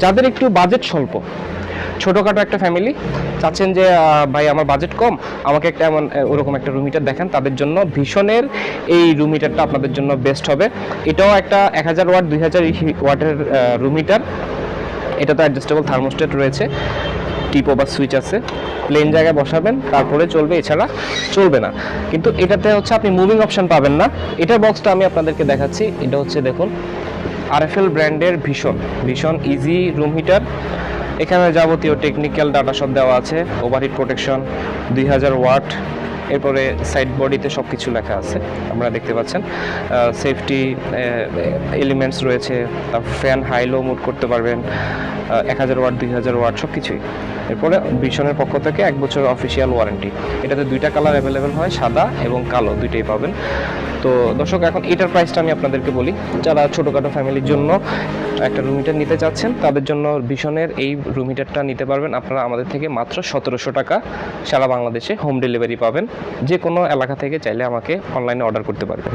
যাদের একটু বাজেট স্বল্প, ছোটখাটো একটা ফ্যামিলি চাচ্ছেন যে ভাই আমার বাজেট কম, আমাকে একটা এমন ওরকম একটা রুম হিটার দেখেন, তাদের জন্য ভীষণের এই রুম হিটারটা আপনাদের জন্য বেস্ট হবে। এটাও একটা 1000 ওয়াট 2000 ওয়াটের রুম হিটার। এটা তো অ্যাডজাস্টেবল থার্মোস্টেট রয়েছে, টিপ ওভার সুইচ আছে, প্লেন জায়গায় বসাবেন তারপরে চলবে, এছাড়া চলবে না। কিন্তু এটাতে হচ্ছে আপনি মুভিং অপশন পাবেন না। এটার বক্সটা আমি আপনাদেরকে দেখাচ্ছি। এটা হচ্ছে দেখুন আরএফএল ব্র্যান্ডের ভীষণ ইজি রুম হিটার। এখানে যাবতীয় টেকনিক্যাল ডাটা সব দেওয়া আছে, ওভারহিট প্রোটেকশন, 2000 ওয়াট, এরপরে সাইড বডিতে সব কিছু লেখা আছে আপনারা দেখতে পাচ্ছেন। সেফটি এলিমেন্টস রয়েছে, তারপর ফ্যান হাই লো মুড করতে পারবেন, 1000 ওয়াট 2000 ওয়াট সব কিছুই। এরপরে ভীষণের পক্ষ থেকে 1 বছর অফিসিয়াল ওয়ারেন্টি। এটাতে দুইটা কালার অ্যাভেলেবেল হয়, সাদা এবং কালো দুইটাই পাবেন। তো দর্শক, এখন এটার প্রাইসটা আমি আপনাদেরকে বলি। যারা ছোটোখাটো ফ্যামিলির জন্য একটা রুম হিটার নিতে চাচ্ছেন তাদের জন্য ভীষণের এই রুম হিটারটা নিতে পারবেন আপনারা আমাদের থেকে মাত্র 1700 টাকা। সারা বাংলাদেশে হোম ডেলিভারি পাবেন। যে কোনো এলাকা থেকে চাইলে আমাকে অনলাইনে অর্ডার করতে পারবেন।